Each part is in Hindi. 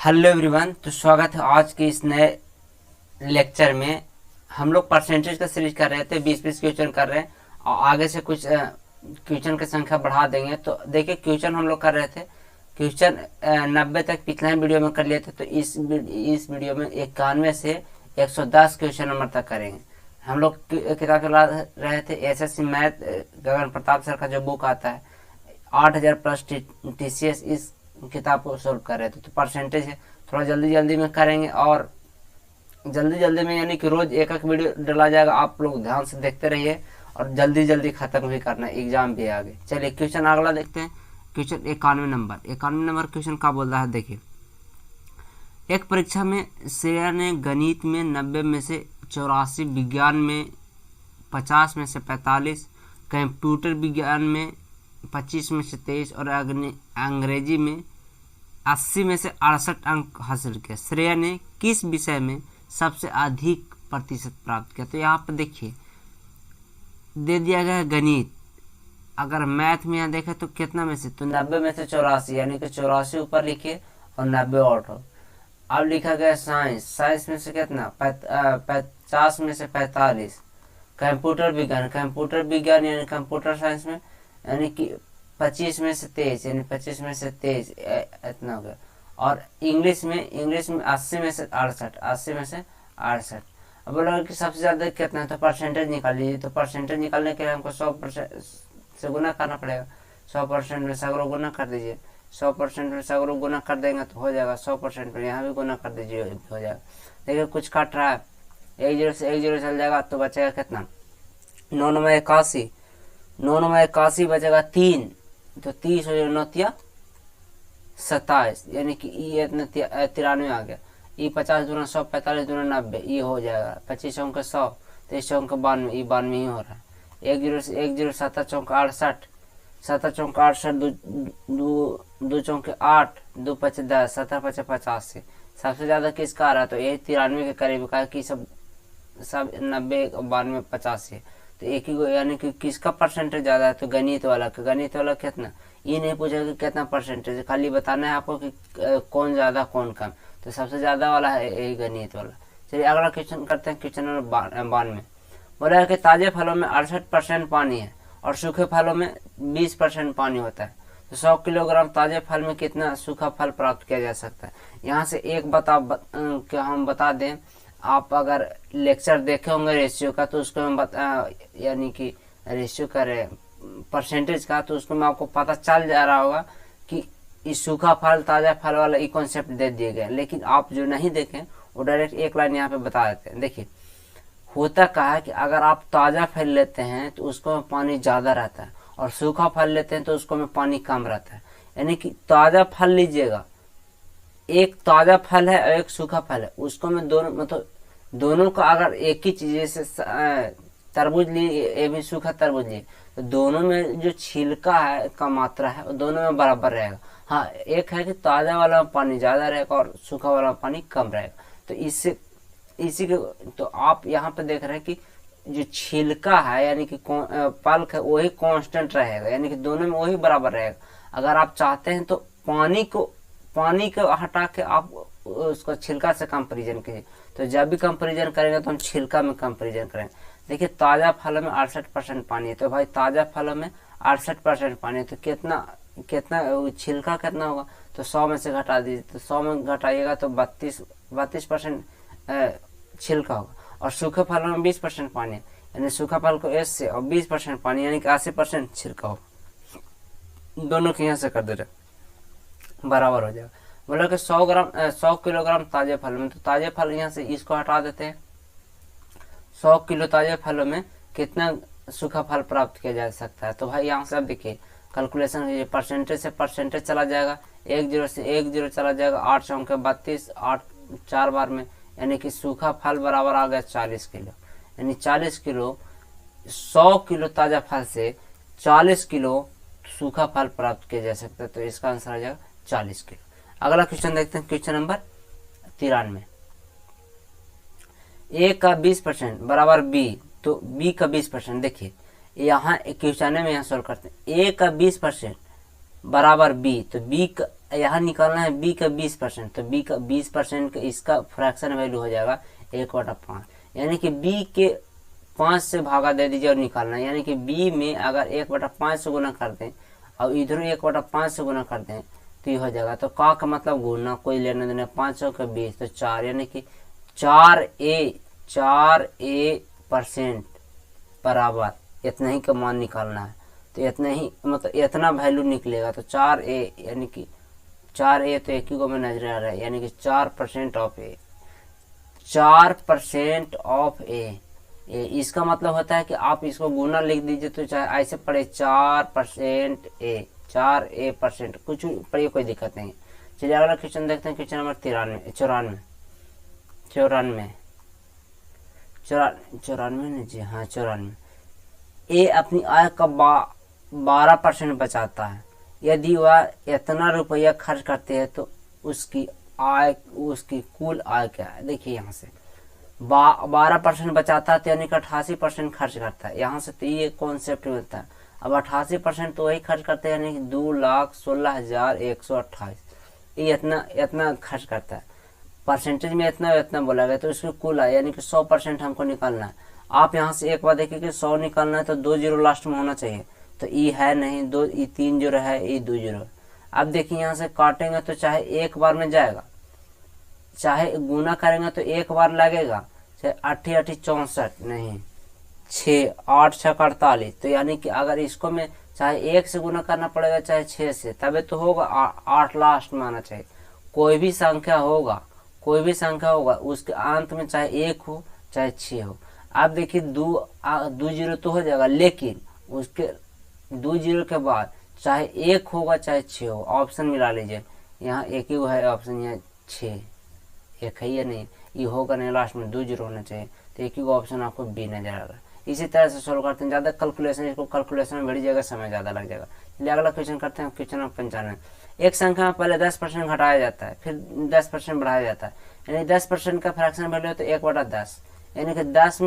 हेलो एवरीवन, तो स्वागत है आज के इस नए लेक्चर में। हम लोग परसेंटेज का सीरीज कर रहे थे, 20-20 क्वेश्चन कर रहे हैं और आगे से कुछ क्वेश्चन की संख्या बढ़ा देंगे। तो देखिए, क्वेश्चन हम लोग कर रहे थे, क्वेश्चन 90 तक पिछले वीडियो में कर लिए थे। तो इस वीडियो में 91 से 110 क्वेश्चन नंबर तक करेंगे। हम लोग किताब चला रहे थे एसएससी मैथ, गगन प्रताप सर का जो बुक आता है 8000 प्लस टीसीएस, इस किताब को सोल्व कर रहे थे। तो परसेंटेज है, थोड़ा जल्दी जल्दी में करेंगे और जल्दी जल्दी में यानी कि रोज एक एक वीडियो डाला जाएगा। आप लोग ध्यान से देखते रहिए और जल्दी जल्दी खत्म भी करना है, एग्जाम भी आगे। चलिए क्वेश्चन अगला देखते हैं। क्वेश्चन 91 नंबर क्वेश्चन क्या बोल रहा है, देखिए। एक परीक्षा में श्रेया ने गणित में 90 में से 84, विज्ञान में 50 में से 45, कंप्यूटर विज्ञान में 25 में से 23 और अंग्रेजी में 80 में से 68 अंक हासिल किया। श्रेया ने किस विषय में सबसे अधिक प्रतिशत प्राप्त किया? तो यहाँ पर देखिए दे दिया गया है गणित। अगर मैथ में यहाँ देखें तो कितना में से, तो 90 में से 84, यानी कि 84 ऊपर लिखिए और 90 आउट हो। अब लिखा गया साइंस में से कितना, 50 में से 45। कंप्यूटर विज्ञान यानी कंप्यूटर साइंस में यानी कि 25 में से 23, यानी 25 में से 23 इतना हो गया। और इंग्लिश में 80 में से 68, 80 में से 68। अब बोला कि सबसे ज़्यादा कितना है, तो परसेंटेज निकाल लीजिए। तो परसेंटेज निकालने के लिए हमको 100% से गुना करना पड़ेगा। 100% में सगरों गुना कर दीजिए। 100% में सगरों गुना कर देंगे तो हो जाएगा। 100% में यहाँ भी गुना कर दीजिए, हो जाएगा। देखिए कुछ काट रहा है, 1 0 से 1 0 चल जाएगा तो बचेगा कितना, 9 9 81, 9 9 81 बचेगा 3, तो 30 हो जाएगा 9 तिया 27, यानी कि ये 93 आ गया। ये 50 दूना 100, 45 दूना 90, ये हो जाएगा। 25 चौक 100, 23 चौक 92, ये 92 ही हो रहा है। 1 0 से 1 0, 7 चौक 68, 7 चौक 68, 2 चौक 8, 2 5 10, 7 5 85। सबसे ज्यादा किसका आ रहा है, तो ये 93 के करीब का है कि सब 90, 92, 85 है। तो एक ही, यानी कि किसका परसेंटेज ज्यादा है, तो गणित वाला का। गणित वाला कितना, ये नहीं पूछेगा कि कितना परसेंटेज, खाली बताना है आपको कि कौन ज्यादा कौन कम। तो सबसे ज्यादा वाला है यही गणित वाला। चलिए अगला क्वेश्चन करते हैं। क्वेश्चन नंबर 92 बोला है कि ताजे फलों में 68% पानी है और सूखे फलों में 20% पानी होता है। तो 100 किलोग्राम ताजे फल में कितना सूखा फल प्राप्त किया जा सकता है? यहाँ से एक क्या हम बता दें, आप अगर लेक्चर देखे होंगे रेशियो का, तो उसको मैं यानी कि रेशियो करे परसेंटेज का, तो उसको मैं आपको पता चल जा रहा होगा कि इस सूखा फल ताजा फल वाला ये कॉन्सेप्ट दे दिए गए। लेकिन आप जो नहीं देखें वो डायरेक्ट एक लाइन यहाँ पे बता देते हैं। देखिए होता क्या है कि अगर आप ताजा फल लेते हैं तो उसको में पानी ज्यादा रहता है, और सूखा फल लेते हैं तो उसको में पानी कम रहता है। यानी कि ताजा फल लीजिएगा, एक ताजा फल है और एक सूखा फल है, उसको में दोनों मतलब दोनों का अगर एक ही चीज, जैसे तरबूज लिए, ये भी सूखा तरबूज लिए, तो दोनों में जो छिलका है का मात्रा है वो दोनों में बराबर रहेगा। हाँ, एक है कि ताजा वाला में पानी ज्यादा रहेगा और सूखा वाला में पानी कम रहेगा। तो इसी के तो आप यहाँ पे देख रहे हैं कि जो छिलका है यानी कि पल्प है वही कांस्टेंट रहेगा, यानी कि दोनों में वही बराबर रहेगा। अगर आप चाहते हैं तो पानी को हटा के आप उसको छिलका से कंपेरिजन कीजिए। तो जब भी कंपेरिजन करेंगे तो हम छिलका में कंपेरिजन करेंगे। देखिए ताजा फलों में 68% पानी है, तो भाई ताजा फलों में 68% पानी है, तो कितना छिलका कितना होगा, तो 100 में से घटा दीजिए। तो 100 में घटाइएगा तो 32% छिलका होगा। और सूखे फलों में 20% पानी है, यानी सूखा फल को एस से और 20% पानी यानी कि 80% छिलका होगा। दोनों के यहाँ से कर दे रहे बराबर हो जाएगा। बोला कि 100 किलोग्राम ताजे फल में, तो ताजे फल यहाँ से इसको हटा देते हैं। 100 किलो ताजे फलों में कितना सूखा फल प्राप्त किया जा सकता है? तो भाई यहाँ से आप देखिए कैलकुलेशन कीजिए, परसेंटेज से परसेंटेज चला जाएगा, 1 0 से 1 0 चला जाएगा, 8 चौक 32, 8 4 बार में, यानी कि सूखा फल बराबर आ गया 40 किलो। यानी 40 किलो, 100 किलो ताजा फल से 40 किलो सूखा फल प्राप्त किया जा सकता है। तो इसका आंसर आ जाएगा 40 किलो। अगला क्वेश्चन देखते हैं। क्वेश्चन नंबर 93, ए का 20% बराबर बी, तो बी का 20%। देखिए यहाँ क्वेश्चन में यहाँ सोल्व करते हैं, ए का 20% बराबर बी, तो बी यहाँ निकालना है b का 20%, तो b का 20% इसका फ्रैक्शन वैल्यू हो जाएगा 1/5, यानी कि b के 5 से भागा दे दीजिए और निकालना है। यानी कि b में अगर 1/5 से गुना कर दें और इधर 1/5 से गुना कर दें तो ये हो जाएगा। तो का मतलब गुना, कोई लेने देने, 500 का 20 तो 4, यानी कि 4a% बराबर इतना ही का मान निकालना है। तो इतना ही मतलब इतना वैल्यू निकलेगा। तो 4a यानी कि 4a तो एक ही को में नजर आ रहा है, यानी कि 4% ऑफ a, 4% ऑफ a। इसका मतलब होता है कि आप इसको गुना लिख दीजिए तो चाहे ऐसे पढ़े 4% a, 4a%, कुछ पढ़िए कोई दिक्कत नहीं। चलिए अगला क्वेश्चन देखते हैं, क्वेश्चन नंबर 94 नहीं जी, हाँ 94। ए अपनी आय का 12% बचाता है। यदि वह इतना रुपया खर्च करते हैं तो उसकी कुल आय क्या है। देखिए यहाँ से 12% बचाता है तो यानी कि 88% खर्च करता है। यहाँ से तो ये कॉन्सेप्ट मिलता है। अब 88% तो वही खर्च करते हैं, यानी कि 2,16,128, ये इतना खर्च करता है। परसेंटेज में इतना बोला गया, तो इसकी कुल आय यानी कि 100% हमको निकालना है। आप यहाँ से एक बार देखिए कि 100 निकालना है तो 2 जीरो लास्ट में होना चाहिए, तो ई है नहीं, 3 जीरो है, ई 2 जीरो। अब देखिए यहाँ से काटेंगे तो चाहे एक बार में जाएगा, चाहे गुना करेंगे तो एक बार लगेगा, चाहे 8 64 नहीं 6 8 6 48, तो यानी कि अगर इसको में चाहे 1 से गुना करना पड़ेगा चाहे 6 से, तबे तो होगा 8 लास्ट में आना चाहिए। कोई भी संख्या होगा उसके अंत में चाहे 1 हो चाहे 6 हो। अब देखिए 2 जीरो तो हो जाएगा, लेकिन उसके 2 जीरो के बाद चाहे 1 होगा चाहे 6 हो। ऑप्शन मिला लीजिए, यहाँ एक ही है ऑप्शन, यहाँ 6 एक है या नहीं, ये होगा नहीं, लास्ट में 2 जीरो होना चाहिए, तो एक ही ऑप्शन आपको बी नजर आ रहा है। इसी तरह से सोल्व करते हैं, ज़्यादा कैलकुलेशन, इसको कैलकुलेशन में बड़ी जगह समय ज़्यादा लग जाएगा। चलिए अगला क्वेश्चन करते हैं, क्वेश्चन नंबर 95। एक संख्या में पहले 10% घटाया जाता है, फिर 10% बढ़ाया जाता है, यानी 10% का फ्रैक्शन वैल्यू है तो 1/10, यानी कि 10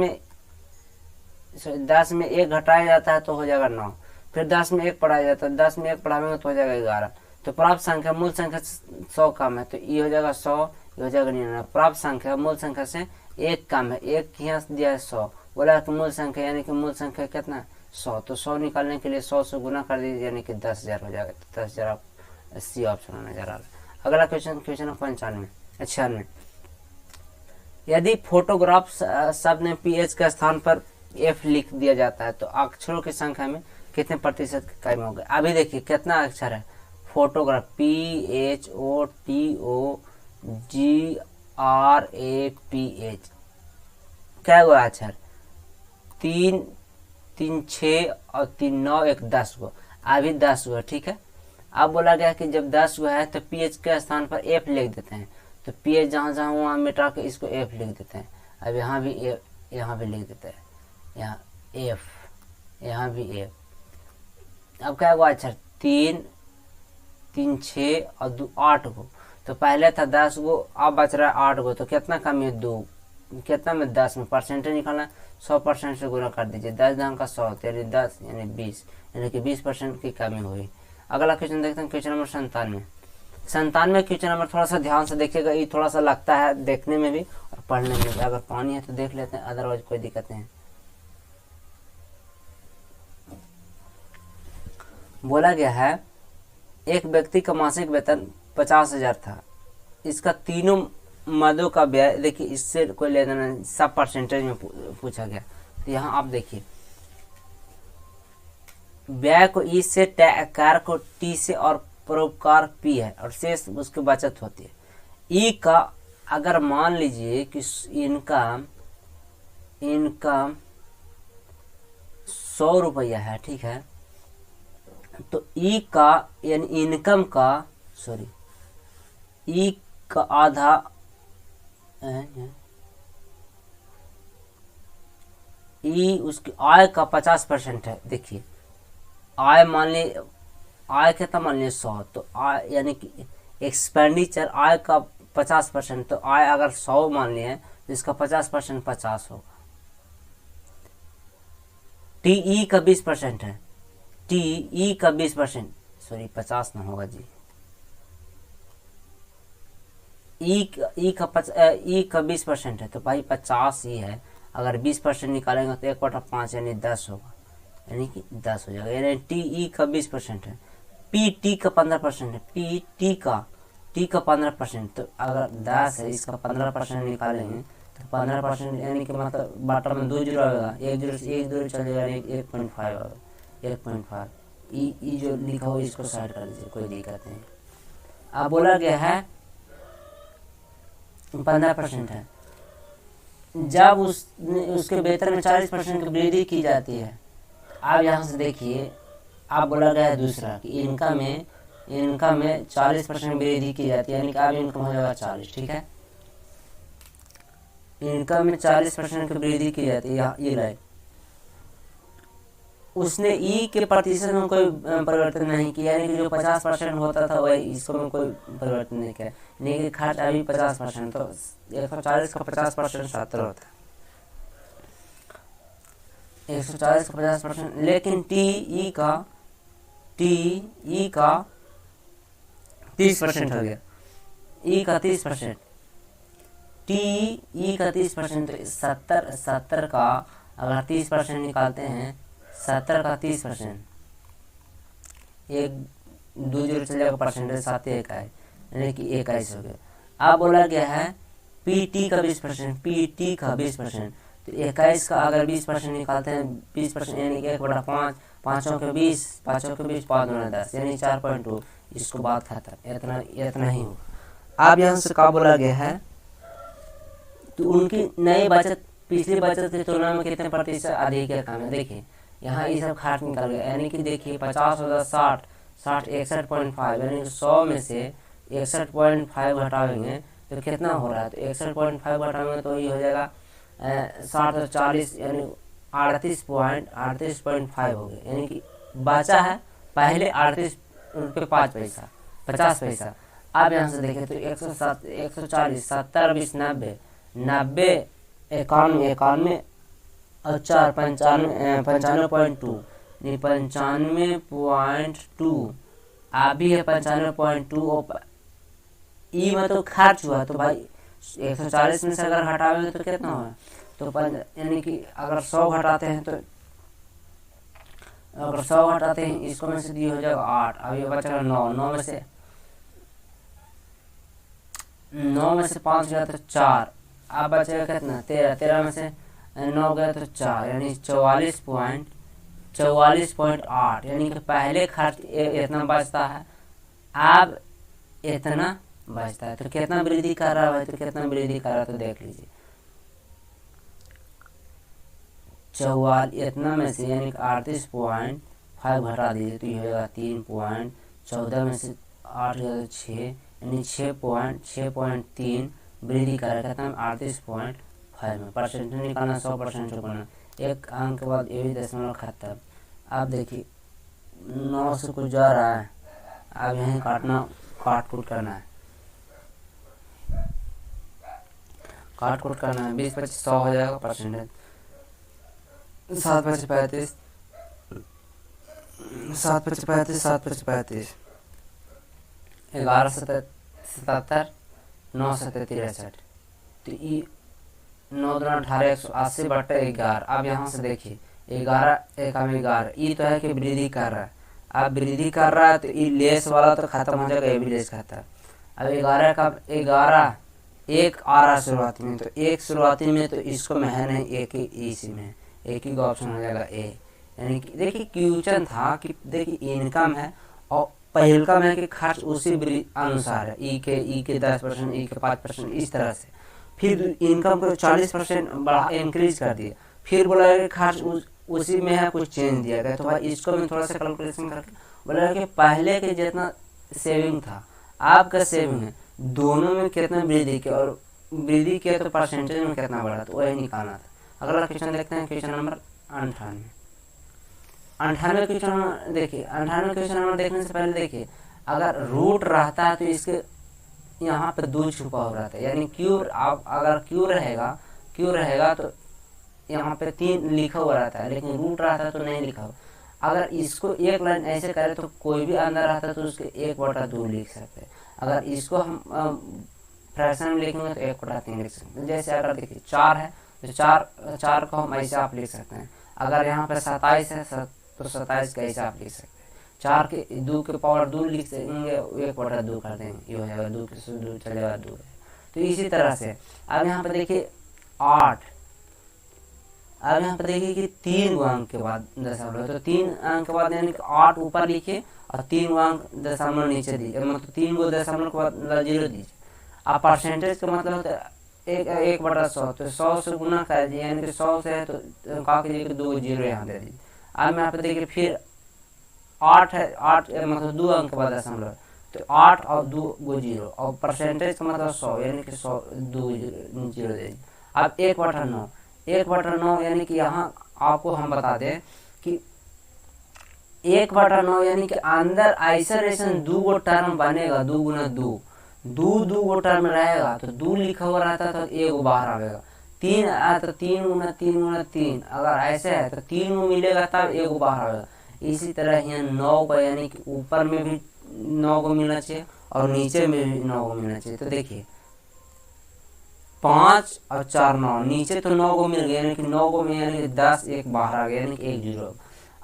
में 1 घटाया जाता है तो हो जाएगा 9, फिर 10 में 1 बढ़ाया जाता है, 10 में 1 बढ़ाएंगे तो हो जाएगा 11। तो प्राप्त संख्या मूल संख्या 100 कम है, तो ये हो जाएगा 100, ये हो जाएगा 99। प्राप्त संख्या मूल संख्या से 1 कम है, 1 यहाँ दिया है 100, बोला कि मूल संख्या, यानी कि मूल संख्या कितना 100, तो 100 निकालने के लिए 100 से गुना कर दीजिए, यानी कि 10,000 हो जाएगा। तो 10,000 सी ऑप्शन नजर आ रहा है। अगला क्वेश्चन 95। यदि फोटोग्राफ शब्द में पीएच के स्थान पर एफ लिख दिया जाता है तो अक्षरों की संख्या में कितने प्रतिशत कम हो गए। अभी देखिए कितना अक्षर है, फोटोग्राफ PHOTOGRAPH, क्या हुआ अक्षर 3 3 6 और 3 9 1 10 गो, अभी 10 हुआ, ठीक है। अब बोला गया कि जब 10 हुआ है तो पीएच के स्थान पर एफ लिख देते हैं, तो पीएच जहाँ जहाँ वहाँ मिटा के इसको एफ लिख देते हैं। अब यहाँ भी एफ, यहाँ भी लिख देते हैं, यहाँ एफ, यहाँ भी एफ। अब क्या हुआ अक्षर 3 3 6 और 2 8 गो, तो पहले था 10 गो, अब बच रहा है 8 गो, तो कितना कमी है 2, कितना में 10 में परसेंटेज निकालना, 100% से गुना कर दीजिए, 10 दाम का 100 यानी 10 यानी 20, यानी कि 20% की कमी हुई। अगला क्वेश्चन देखते हैं, क्वेश्चन नंबर 97। क्वेश्चन नंबर थोड़ा सा ध्यान से देखिएगा, ये थोड़ा सा लगता है देखने में भी और पढ़ने में भी, अगर पानी है तो देख लेते हैं, अदरवाइज कोई दिक्कत नहीं है। बोला गया है एक व्यक्ति का मासिक वेतन 50,000 था, इसका तीनों मदों का व्यय, देखिए इससे कोई लेना नहीं, सब परसेंटेज में पूछा गया। तो यहाँ आप देखिए व्यय को ई से, कार्य को टी से और परोपकार पी है, और शेष उसकी बचत होती है। ई का अगर मान लीजिए कि इनकम 100 रुपया है, ठीक है, तो ई का यानी इनकम का, सॉरी ई का आधा, ई उसकी आय का 50% है। देखिए आय मान ली, आय कितना मान लिया 100, तो आय यानी कि एक्सपेंडिचर आय का 50%, तो आय अगर 100 मान लिए तो इसका 50% 50 होगा। टीई का 20% है, टीई का 20%, सॉरी 50 ना होगा जी, ई का 20% है तो भाई 50 ही है। अगर 20% निकालेंगे तो 1/5 यानी 10 होगा, यानी कि 10 हो जाएगा। यानी टी ई का 20% है, पी टी का 15% है, पी टी का 15%। तो अगर 10 है इसका 15% निकालेंगे तो 15% यानी कि मतलब बाटा में 2 जीरो आएगा, एक जीरो से एक जीरो चल जाएगा, 1.5 आएगा, 1.5। ई जो लिखा हो इसको साइड कर दीजिए, कोई दिक्कत नहीं। अब बोला गया है 15% है, जब उसके वेतन में 40% की वृद्धि की जाती है। आप यहाँ से देखिए, आप बोला गया है दूसरा कि इनकम में 40% वृद्धि की जाती है, यानी कि अब इनकम हो जाएगा 40, ठीक है। इनकम में 40% की वृद्धि की जाती है, ये लाइन। उसने ई के प्रतिशत में कोई परिवर्तन नहीं किया, यानी कि जो 50% होता था वही इसको में कोई परिवर्तन नहीं किया, यानी कि खर्च अभी 50%, तो 140 का 50% 70 होता है, 140 का 50%। लेकिन टी ई का 30% हो गया, ई का 30%, टी ई का 30%, तो 70 का अगर 30% निकालते हैं, 70 का 30%, एक 2 जीरो चल जाएगा, परसेंटेज 7 इकाई, यानी कि 21 हो गया। अब बोला गया है पी टी का 20%, पी टी का 20%, तो 21 का अगर 20% निकालते हैं, 20% यानी कि 1/5, 5 के 20, 5 के 20, 5 दूना 10, यानी 4.2। इसको बात खत्म, इतना ही हो। अब यहाँ से क्या बोला गया है, तो उनकी नई बचत पिछली बचत की तुलना में कितने प्रतिशत अधिक है कम है। देखिए यहाँ ये सब खाट निकल गया, यानी कि देखिए 50 होगा 60, 61.5, यानी कि 100 में से 61.5 घटाएंगे तो कितना हो रहा है, तो 61.5 घटाएंगे तो ये हो जाएगा 60 और 40, यानी 38.5 हो गए, यानी कि बचा है पहले 38 रुपये 5 पैसा, 50 पैसा। अब यहाँ से देखें तो 107, 140, 70, 20, 90, 91, 91 और 4, 95.2, 95.2 अभी है 95.2। ई में तो खर्च हुआ, तो भाई 140 में से अगर हटावेंगे तो कितना हुआ, तो यानी कि अगर 100 घटाते हैं तो इसको में से दी हो जाएगा 8, अब ये बचेगा 9, 9 में से 5 गया तो 4, अब बचेगा कितना 13, 13 में से 9 गया तो 4, यानी 44.8, यानी कि पहले खर्च इतना बचता है, अब इतना बचता है। तो कितना वृद्धि कर रहा है, तो कितना वृद्धि कर रहा है तो देख लीजिए, 44 इतना में से यानी कि 38.5 घटा दीजिए तो ये होगा 3.14 में से 8 गया तो 6, यानी 6.3 वृद्धि कर रहा है 38.5 में। परसेंट निकालना 100% चुकाना, एक अंक के बाद ये भी दशमलव खत्म। अब देखिए 9 से कुछ जा रहा है, अब यहीं काट कूट करना है, 20, 25, 100 हो जाएगा परसेंटेज, 7, 5, 35, 7, 5, 35, 7, 5, 35, 11, 77, 9, 7, 63, तो ये 9 दूना 18, 180/11। अब यहाँ से देखिए 11, 11, ये तो है कि वृद्धि कर रहा है, अब वृद्धि कर रहा है तो ये लेस वाला तो खत्म हो जाएगा, ये भी लेस खत्म। अब 11 का 11 एक आ रहा शुरुआती में, तो एक शुरुआती में तो इसको में है नहीं, एक ही इसी में, एक ही का ऑप्शन हो जाएगा ए। यानी कि देखिए क्वेश्चन था कि देखिए इनकम है और पहल का है कि खर्च उसी अनुसार है, ई के 10%, ई के 5%, इस तरह से। फिर इनकम को 40% बढ़ा इंक्रीज कर दिया, फिर बोला कि खर्च उसी में है, कुछ चेंज दिया गया। तो भाई इसको मैं थोड़ा सा कैलकुलेशन करके बोला कि पहले के जितना सेविंग था आपका सेविंग है, दोनों में कितना वृद्धि किया और वृद्धि किया तो परसेंटेज में कितना बढ़ा, तो वही निकालना था। अगला क्वेश्चन देखते हैं, क्वेश्चन नंबर 98 क्वेश्चन। देखिए 98 क्वेश्चन नंबर देखने से पहले देखिए, अगर रूट रहता है तो इसके यहाँ पे 2 छुपा हो रहा था, यानी क्यू, आप अगर क्यू रहेगा तो यहाँ पे 3 लिखा हुआ रहता है, लेकिन रूट रहता है तो नहीं लिखा हुआ। अगर इसको एक लाइन ऐसे करें तो कोई भी अंदर रहता है तो उसके 1/2 लिख सकते हैं। अगर इसको हम फ्रैक्शन में लिखेंगे तो 1/3 लिख सकते हैं। जैसे अगर देखिए 4 है तो 4 को हम ऐसे आप लिख सकते हैं। अगर यहाँ पर 27 है तो 27 का ऐसे आप लिख सकते हैं। 4 के 2 के पावर 2 लिख देंगे, 1/2 कर देंगे, ये हो जाएगा 2 से 2 चलेगा 2 है। तो इसी तरह से अब यहाँ पर देखिए 8, अब यहाँ पर देखिए कि 3 अंक के बाद दशमलव, तो 3 अंक के बाद यानी कि 8 ऊपर लिखिए और 3 अंक दशमलव नीचे दीजिए, मतलब 3 को दशमलव के बाद 0 दीजिए। अब परसेंटेज का मतलब होता है 1/100, तो 100 से गुना कर दीजिए, यानी कि 100 से है तो क्या कीजिए कि 2 0 यहाँ दे दीजिए। अब मैं यहाँ पे देखिए फिर 8 है, 8 मतलब 2 अंक के बाद दशमलव, तो 8 और 2 0, और परसेंटेज का मतलब 100, यानी कि 100 2 0 दे दीजिए। अब 1/9, 1/9 यानी कि यहाँ आपको हम बता दें कि 1/9 यानी कि अंदर आइसोलेशन 2 गो टर्म बनेगा, 2 गुना 2 गो टर्म रहेगा, तो 2 लिखा हुआ रहता है तो 1 बाहर आएगा। 3 आया तो 3 गुना 3 गुना 3, अगर ऐसे है तो 3 को मिलेगा तब 1 बाहर आएगा। इसी तरह यहाँ 9 को, यानी कि ऊपर में भी 9 को मिलना चाहिए और नीचे में भी 9 को मिलना चाहिए। तो देखिए 5 और 4 9, नीचे तो 9 को मिल गया, यानी कि 9 को मिल, यानी कि 10 1 बाहर आ गया, यानी कि 1 0।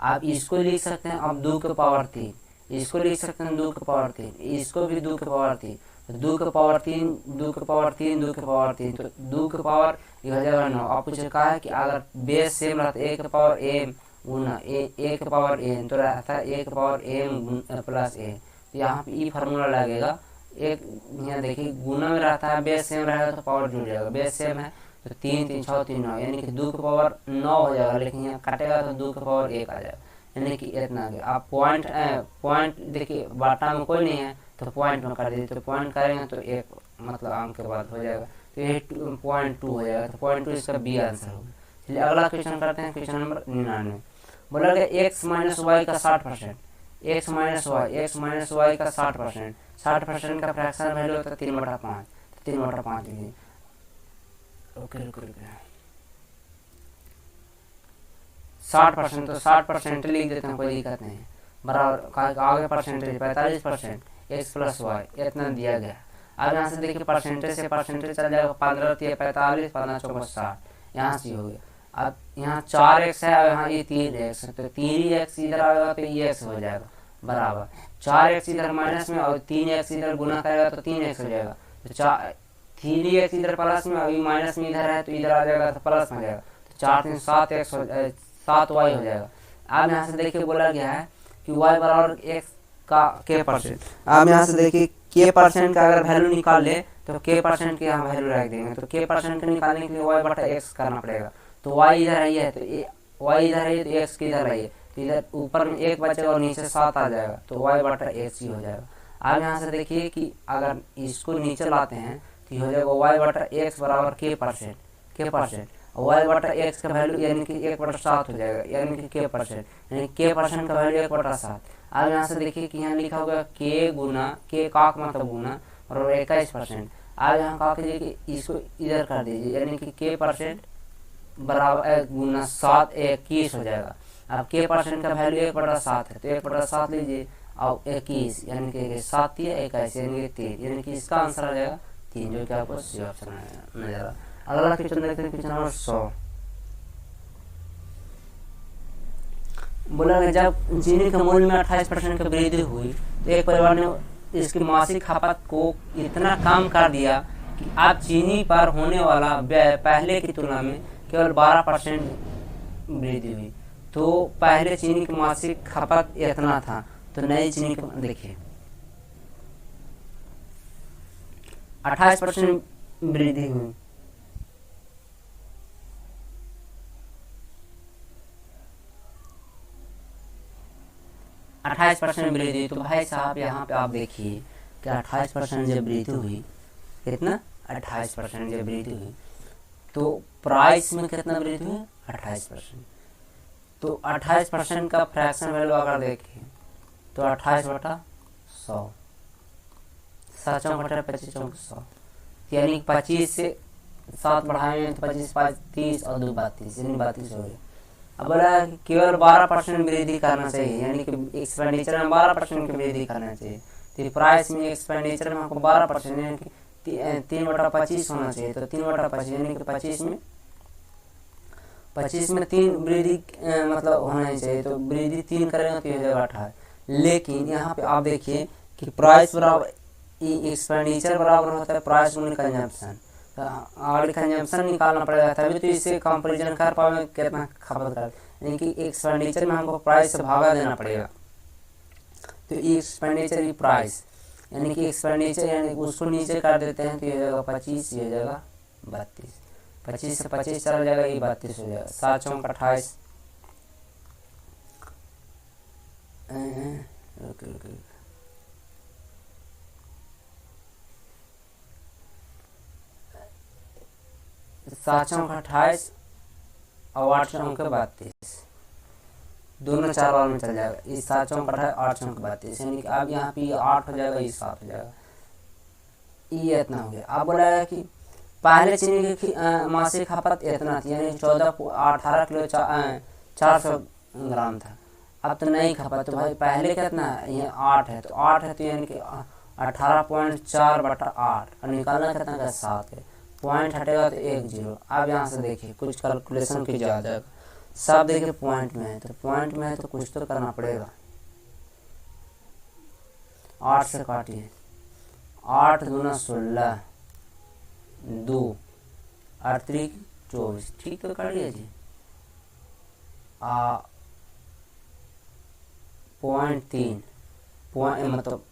आप इसको लिख सकते हैं अब 2 के पावर 3, इसको लिख सकते हैं 2 के पावर 3, इसको भी 2 के पावर 3, 2 के पावर 3, 2 के पावर 3, 2 के पावर 3, तो 2 के पावर ये हो जाएगा 9। आपको जो कहा है कि अगर बेस सेम रहता है 1 के पावर m गुना 1 के पावर n, तो रहता है 1 के पावर m प्लस a। तो यहाँ पे ई फार्मूला लगेगा। एक यहाँ देखिए गुना में रहता है, बेस सेम रहेगा तो पावर जुड़ जाएगा, बेस सेम है तो 3 3 6 3 9, यानी कि 2 के पावर 9 हो जाएगा, लेकिन यहाँ काटेगा तो 2 के पावर 1 आ जाएगा, यानी कि इतना आ गया। आप पॉइंट देखिए बाटा में कोई नहीं है तो पॉइंट में कर दीजिए, तो पॉइंट करेंगे तो 1 मतलब अंक के बाद हो जाएगा, तो ये 0.2 हो जाएगा, तो 0.2 इसका बी आंसर होगा। चलिए अगला क्वेश्चन करते हैं, क्वेश्चन नंबर 99। बोला गया x माइनस वाई का 60%, x माइनस वाई का 60%, 60% का फ्रैक्शन वैल्यू होता है 3/5, 3/5 लीजिए। ओके रुको 60%, तो 60% लिख देते हैं, कोई दिक्कत नहीं, बराबर आगे परसेंटेज 45%, x प्लस वाई इतना दिया गया। अब यहाँ से देखिए परसेंटेज से परसेंटेज चल जाएगा, 15 3 45, 15 4 60, यहाँ से हो गया। अब यहाँ 4x है और यहाँ ये 3x है, तो 3x इधर आएगा तो ये x हो जाएगा, बराबर 4x इधर माइनस में और 3x इधर गुना करेगा तो 3x हो जाएगा, तो 3x इधर प्लस में, अभी माइनस में इधर है तो इधर आ जाएगा तो प्लस में जाएगा, तो 4 3 7y हो जाएगा। अब यहाँ से देखिए बोला गया है कि y बराबर x का k%। अब यहाँ से देखिए k% का अगर वैल्यू निकाल ले तो k% की यहाँ वैल्यू रख देंगे, तो k% के निकालने के लिए y/x करना पड़ेगा, तो y इधर आई है तो y इधर है तो x की इधर आई है, तो इधर ऊपर में 1 बचेगा और नीचे 7 आ जाएगा, तो y/x ही हो जाएगा। अब यहाँ से देखिए कि अगर इसको नीचे लाते हैं तो हो जाएगा y/x बराबर k%, y/x का वैल्यू यानी कि 1/7 हो जाएगा, यानी कि k%, यानी k% का वैल्यू 1/7। अब यहाँ से देखिए कि यहाँ लिखा होगा k गुना k का मतलब गुना और 21%। अब यहाँ कहा कीजिए कि इसको इधर कर दीजिए, यानी कि k% बराबर गुना 7 21 हो जाएगा। अब k% का वैल्यू 1/7 है, तो 1/7 लीजिए और 21, यानी कि 7 21, यानी कि 3, यानी कि इसका आंसर आ जाएगा 3, जो कि आपको सी ऑप्शन नजर आ। अगला क्वेश्चन देखते हैं, क्वेश्चन नंबर 100। बोला जब चीनी के मूल्य में 28% की वृद्धि हुई तो एक परिवार ने इसकी मासिक खपत को इतना कम कर दिया कि अब चीनी पर होने वाला व्यय पहले की तुलना में केवल 12% वृद्धि हुई। तो पहले चीनी की मासिक खपत इतना था, तो नई चीनी की देखिए 28% वृद्धि हुई, 28% वृद्धि। तो भाई साहब यहाँ पे आप देखिए कि 28% जब वृद्धि हुई, कितना 28% जब वृद्धि हुई, तो प्राइस में कितना वृद्धि हुई 28%। तो 28% का फ्रैक्शन वैल्यू अगर देखिए तो 28/100, 7/25 यानी 25 से 7 बढ़ाएंगे तो 25 5 30 और 2 32, यानी 32 हो गया। अब बोला केवल 12% वृद्धि करना चाहिए, यानी कि एक्सपेंडिचर में 12% की वृद्धि करना चाहिए, तो प्राइस में एक्सपेंडिचर में हमको 12%, यानी कि 3/25 होना चाहिए। तो 3/25 यानी कि 25 में 3 वृद्धि मतलब होना ही चाहिए। तो वृद्धि 3 करेंगे तो ये हो जाएगा 28। लेकिन यहाँ पे आप देखिए कि प्राइस बराबर एक्सपेंडिचर बराबर होता है प्राइस गुने कंजम्पशन। और कंजम्पशन निकालना पड़ेगा तभी तो इससे कंपेरिजन कर पाएंगे कितना खपत कर, यानी कि एक्सपेंडिचर में हमको प्राइस से भागा देना पड़ेगा। तो एक्सपेंडिचर प्राइस यानी कि एक्सपेंडिचर यानी उसको नीचे कर देते हैं तो ये हो जाएगा 25, ये हो जाएगा 32। 25 से 25 चला जाएगा, ये 32 हो जाएगा। 7 चौक 28। सात चौक 28 और 8 चौक 32, दोनों 4 बार में चल जाएगा। इस 7 चौक 28, 8 चौक 32, यानी कि अब यहाँ पे 8 हो जाएगा, ये 7 हो जाएगा, ये इतना हो गया। अब बोला है कि पहले चीनी की मासिक खपत इतना थी, यानी 18 किलो 400 ग्राम था। अब तो नहीं खपत, तो भाई पहले कितना है, ये 8 है, तो 8 है तो यानी कि 18.4/8 और निकालना कितना का 7 है। पॉइंट हटेगा तो 1 0। अब यहाँ से देखिए कुछ कैलकुलेशन की जा जाएगा। सब देखिए पॉइंट में है, तो पॉइंट में है तो कुछ तो करना पड़ेगा। 8 से काटिए, 8 दूना 16, 2 8 3 24, ठीक तो काटिए जी। 0.3 पॉइंट मतलब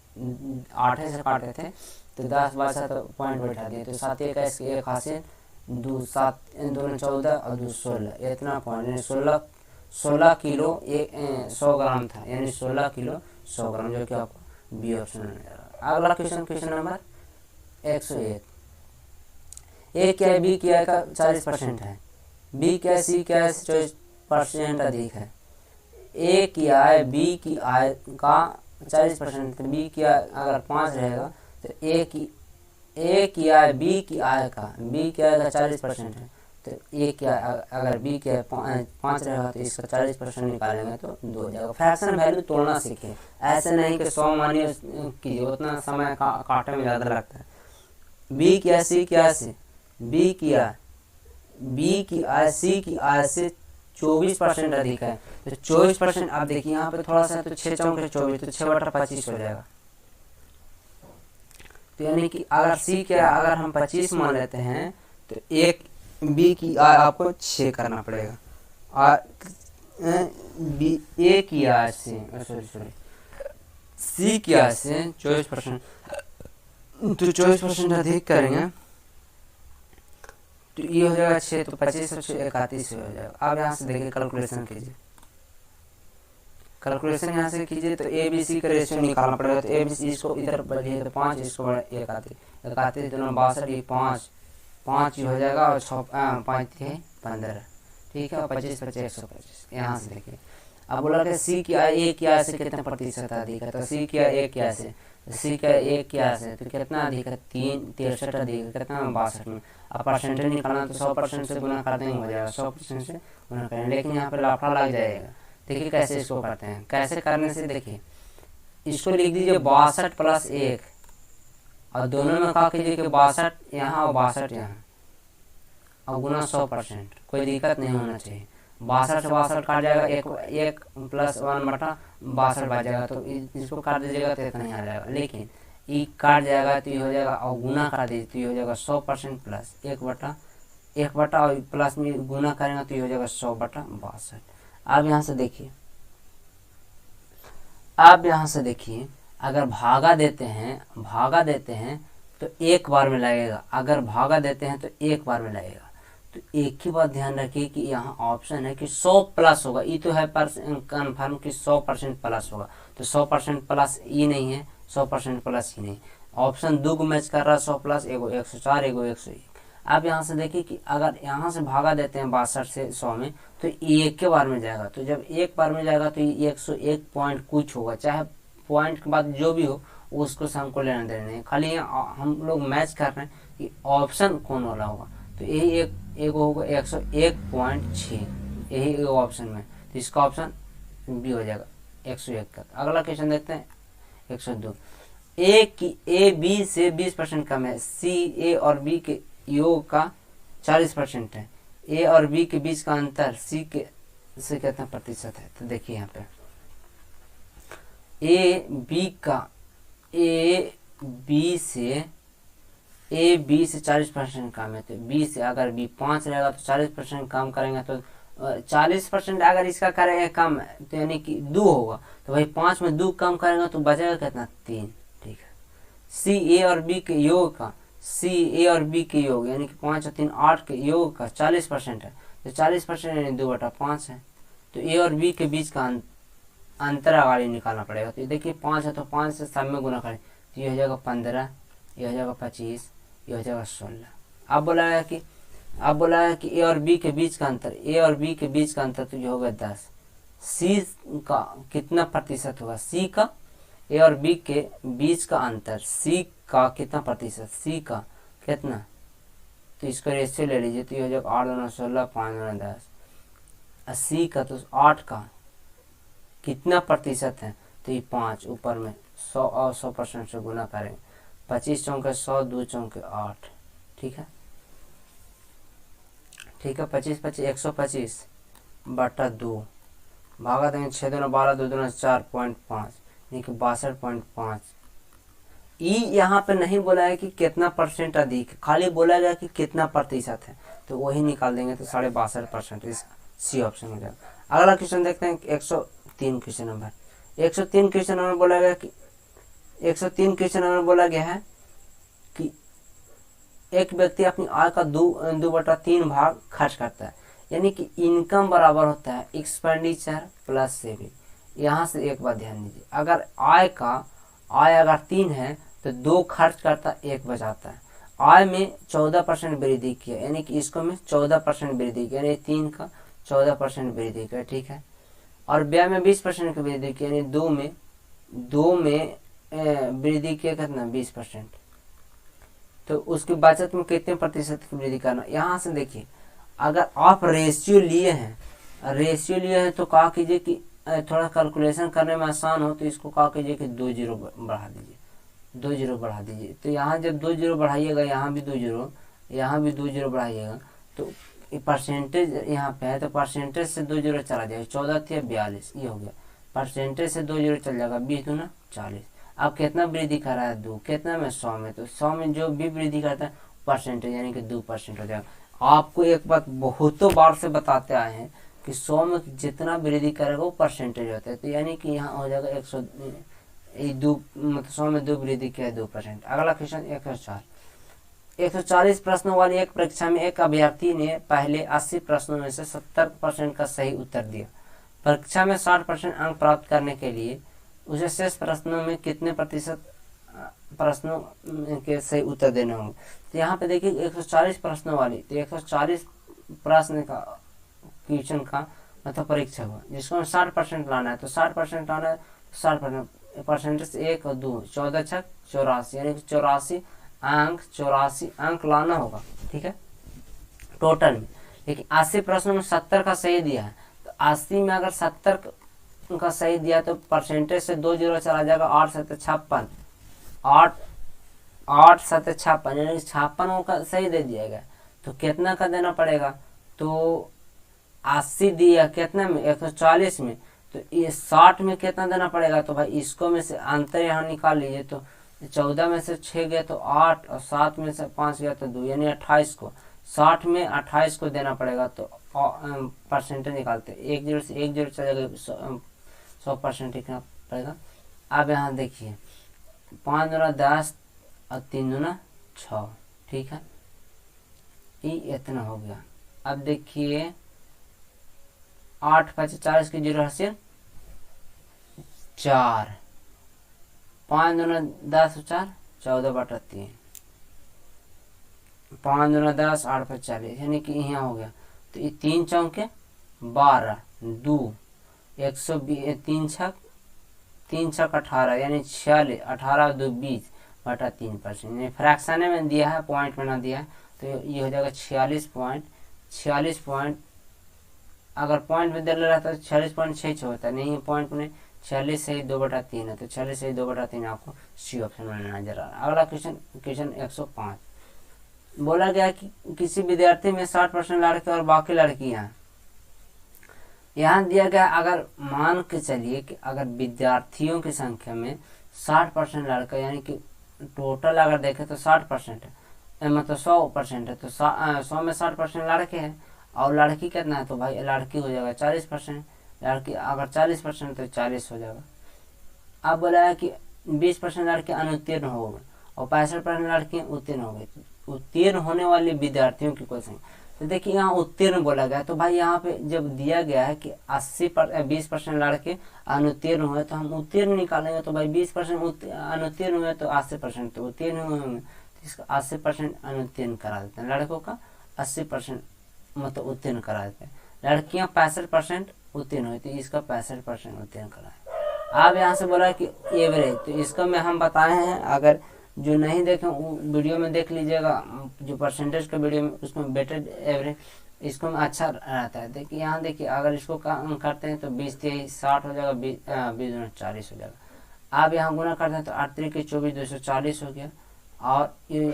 8 से काटे थे तो 10 बचा तो पॉइंट बैठा दिए, तो 7 1 इसके 1 हासिल 2 7 2 14 और 2 16, इतना पॉइंट यानी 16 किलो 100 ग्राम था, यानी 16 किलो 100 ग्राम, जो कि आपको बी ऑप्शन में मिलेगा। अगला क्वेश्चन नंबर 101। ए क्या है, बी क्या है का 40% है, बी क्या है, सी क्या है 24% अधिक है। ए की आय बी की आय का 40%, बी की आय अगर 5 रहेगा तो ए की आय बी की आय का 40% है, तो ए की आय अगर बी की आय 5 रहेगा तो इसका 40% निकालेंगे तो 2 हो जाएगा। फ्रैक्शन वैल्यू तोड़ना सीखे, ऐसे नहीं कि 100 मानिए कीजिए, उतना समय काटने में ज़्यादा लगता है। बी की आय सी की आय से बी की आय सी की आय से 24% अधिक है, तो 24%। आप देखिए यहाँ पे थोड़ा सा तो 6 चौक 24, तो 6/25 हो जाएगा। तो यानी कि अगर सी क्या अगर हम 25 मान लेते हैं तो एक बी की आय आपको 6 करना पड़ेगा, और बी ए की आय से सॉरी सी की आय से 24%, तो 24% अधिक करेंगे तो ये हो जाएगा 6, तो 25 से 31 हो जाएगा। अब यहाँ से देखिए कैलकुलेशन कीजिए, कैलकुलेशन यहाँ से कीजिए तो ए बी सी का रेशियो निकालना पड़ेगा। तो ए बी सी इसको इधर बढ़िए तो 5, इसको 31 दोनों 62, ये 5 हो जाएगा, और 6 5 थे 15, ठीक है, 25 25 125। यहाँ से देखिए अब बोला कि सी की आय ए की आय से कितना प्रतिशत अधिक है, तो सी की आय ए की आय से सी का ए की आय से तो कितना अधिक है, 63 अधिक है, कितना 62 में। अब परसेंटेज निकालना तो 100% से गुना कर देंगे, हो जाएगा 100% से गुना करेंगे, लेकिन यहाँ पे लाफड़ा लग जाएगा। देखिए कैसे इसको करते हैं, कैसे करने से देखिए इसको लिख दीजिए 62 + 1, और दोनों में कहा कीजिए कि 62 यहाँ और 62 यहाँ, और गुना 100%, कोई दिक्कत नहीं होना चाहिए। 62 से 62 काट जाएगा, 1 + 1/62 बच जाएगा, तो इसको काट दीजिएगा तो इतना ही आ जाएगा। लेकिन ये काट जाएगा तो ये हो जाएगा, और गुना कर दीजिए तो ये हो जाएगा 100% प्लस 1 बटा और प्लस में गुना करेंगे तो ये हो जाएगा 100/62। अब यहाँ से देखिए अगर भागा देते हैं तो एक बार में लगेगा, अगर भागा देते हैं तो एक बार में लगेगा। तो एक ही बात ध्यान रखिए कि यहाँ ऑप्शन है कि 100+ होगा, ये तो है पर कन्फर्म कि 100% प्लस होगा, तो 100% प्लस ये नहीं है, 100% प्लस ही नहीं। ऑप्शन 2 को मैच कर रहा है, 100+, एगो 104 एगो 101। अब यहाँ से देखिए कि अगर यहाँ से भागा देते हैं 62 से 100 में तो एक के बार में जाएगा, तो जब एक बार में जाएगा तो ये 101 पॉइंट कुछ होगा, चाहे पॉइंट के बाद जो भी हो उसको से हमको लेना देना नहीं, खाली हम लोग मैच कर रहे हैं कि ऑप्शन कौन वाला होगा। तो यही एक होगा 101.6, यही ऑप्शन में, तो इसका ऑप्शन बी हो जाएगा 101 का। अगला क्वेश्चन देखते हैं 102। ए बी से 20% कम है, सी ए और बी के योग का 40% है, ए और बी के बीच का अंतर सी के से कितना प्रतिशत है। तो देखिए यहाँ पे ए बी से 40% कम है, तो बी से अगर बी 5 रहेगा तो 40% कम करेंगे तो 40% अगर इसका करेंगे कम तो यानी कि 2 होगा, तो भाई 5 में 2 कम करेंगे तो बचेगा कितना 3। ठीक है, सी ए और बी के योग का, सी ए और बी के योग यानी कि 5 और 3 8 के योग का 40% है, तो 40% यानी 2/5 है। तो ए और बी के बीच का अंतर आगे निकालना पड़ेगा। तो देखिए 5 है तो 5 से सब में गुना करें तो ये हो जाएगा 15, ये हो जाएगा 25, ये हो जाएगा 16। अब बोला है कि ए और बी के बीच का अंतर, ए और बी के बीच का अंतर तो ये होगा 10। सी का कितना प्रतिशत होगा, सी का ए और बी के बीच का अंतर, सी का कितना प्रतिशत, सी का कितना, तो इसको रेशियो ले लीजिए तो ये हो जाएगा 8 दूना 16, 5 दूना 10। सी का तो 8 का कितना प्रतिशत है, तो ये 5 ऊपर में 100 और 100% से गुना करेंगे, 25 चौके 100, 2 चौके 8। ठीक है, 25 25 125 बटा 2 भागा देंगे 6 दूना 12, 2 दूना 4.5 यानी कि 62.5। ई यहाँ पे नहीं बोला है कि कितना परसेंट अधिक, खाली बोला गया कि कितना प्रतिशत है, तो वही निकाल देंगे तो 62.5% इस सी ऑप्शन हो जाएगा। अगला क्वेश्चन देखते हैं 103 क्वेश्चन नंबर। 103 क्वेश्चन नंबर बोला गया कि 103 क्वेश्चन नंबर बोला गया है कि एक व्यक्ति अपनी आय का 2/3 भाग खर्च करता है, यानी कि इनकम बराबर होता है एक्सपेंडिचर प्लस सेविंग। यहाँ से एक बात ध्यान दीजिए, अगर आय अगर 3 है तो 2 खर्च करता 1 बचाता है। आय में 14% वृद्धि किया यानी कि इसको में 14% वृद्धि किया यानी 3 का 14% वृद्धि किया। ठीक है, और व्यय में 20% की वृद्धि की यानी 2 में वृद्धि किया कितना 20%, तो उसकी बचत में कितने प्रतिशत की वृद्धि करना। यहाँ से देखिए अगर आप रेशियो लिए हैं तो कहा कीजिए कि थोड़ा कैलकुलेशन करने में आसान हो तो इसको कहा कीजिए कि 2 जीरो बढ़ा दीजिए। तो यहाँ जब 2 जीरो बढ़ाइएगा, यहाँ भी 2 जीरो, यहाँ भी 2 जीरो बढ़ाइएगा तो परसेंटेज यहाँ पे है तो परसेंटेज से 2 जीरो चला जाएगा, 14 थी 42, ये हो गया। परसेंटेज से 2 जीरो चल जाएगा, 20 दूना 40। अब कितना वृद्धि कर रहा है 2, कितना में 100 में, तो 100 में जो भी वृद्धि करता है परसेंटेज यानी कि 2% हो जाएगा। आपको एक बात बहुतों बार से बताते आए हैं कि 100 में जितना वृद्धि करेगा वो परसेंटेज होता है, तो यानी कि यहाँ हो जाएगा 102, मतलब 100 में 2 वृद्धि किया है 2%। अगला क्वेश्चन 140 प्रश्नों वाली एक परीक्षा में एक अभ्यर्थी ने पहले 80 प्रश्नों में से 70% का सही उत्तर दिया। परीक्षा में 60% अंक प्राप्त करने के लिए उसे शेष प्रश्नों में कितने प्रतिशत प्रश्नों के सही उत्तर देने होंगे। तो यहाँ पे देखिए 140 प्रश्नों वाली, तो 140 प्रश्न का क्वेश्चन का मतलब परीक्षा हुआ जिसको 60% लाना है, तो 60% लाना है, 60% 1 और 2 14 छक 84 यानी कि 84 अंक लाना होगा। ठीक है, टोटल में। लेकिन 80 प्रश्नों में 70 का सही दिया है, तो 80 में अगर 70 का सही दिया तो परसेंटेज से 2 जीरो चला जाएगा, 8 7 56 यानी 56 का सही दे दिया गया। तो कितना का देना पड़ेगा, तो 80 दिया कितना में 140 में, तो ये 60 में कितना देना पड़ेगा, तो भाई इसको में से अंतर यहाँ निकाल लीजिए। तो 14 में से 6 गया तो 8 और 7 में से 5 गया तो 2 यानी 28 को 60 में 28 को देना पड़ेगा। तो परसेंटेज निकालते 1 जीरो से 1 जीरो चलेगा 100% लिखना पड़ेगा। अब यहाँ देखिए 5 दूना 10 और 3 दूना 6। ठीक है, ये इतना हो गया। अब देखिए 8 5 40 की जीरो हासिल 4, 5 दूना 10 और 4 14/3, 5 दूना 10 8 5 40 यानी कि यहाँ हो गया। तो ये 3 चौके 12 2 120 3 छक 18 यानी 46 18 2 20/3%। यानी फ्रैक्शन में दिया है, पॉइंट में ना दिया है, तो ये हो जाएगा 46 पॉइंट। अगर पॉइंट में दे रहता है तो 46.66 होता है, नहीं पॉइंट में 46 सही 2/3 है, तो 46 सही 2/3 आपको सी ऑप्शन में नजर आ रहा है। अगला क्वेश्चन, क्वेश्चन 105, बोला गया कि किसी विद्यार्थी में 60% लड़के और बाकी लड़कियां। यहाँ दिया गया, अगर मान के चलिए कि अगर विद्यार्थियों की संख्या में 60% लड़का, यानी कि टोटल अगर देखें तो 60% है, मतलब 100% है, तो 100 में 60% लड़के हैं और लड़की कितना है, तो भाई लड़की हो जाएगा 40%, लड़की अगर 40% तो 40 हो जाएगा। अब बोला है कि 20% लड़के अनुत्तीर्ण हो गए और 65% लड़कियां उत्तीर्ण हो गई। उत्तीर्ण होने वाले विद्यार्थियों की कुल संख्या, तो देखिए यहाँ उत्तीर्ण बोला गया, तो भाई यहाँ पे जब दिया गया है कि 20% लड़के अनुत्तीर्ण हुए, तो हम उत्तीर्ण निकालेंगे, तो भाई 20% अनुत्तीर्ण हुए तो 80% तो उत्तीर्ण हुए होंगे, तो इसका 80% अनुत्तीर्ण करा देते हैं। लड़कों का 80% मतलब उत्तीर्ण करा देते हैं। लड़कियां 65% उत्तीर्ण हुई, तो इसका 65% उत्तीर्ण करा है। अब यहाँ से बोला कि एवरेज, तो इसका में हम बताए हैं, अगर जो नहीं देखे वीडियो में देख लीजिएगा, जो परसेंटेज का वीडियो में, उसमें वेटेड एवरेज इसको में अच्छा रहता है। देखिए यहाँ देखिए, अगर इसको करते हैं तो 20×3 60 हो जाएगा, 20×2 40 हो जाएगा। अब यहाँ गुना करते हैं तो 8×3 = 24 240 हो गया, और ये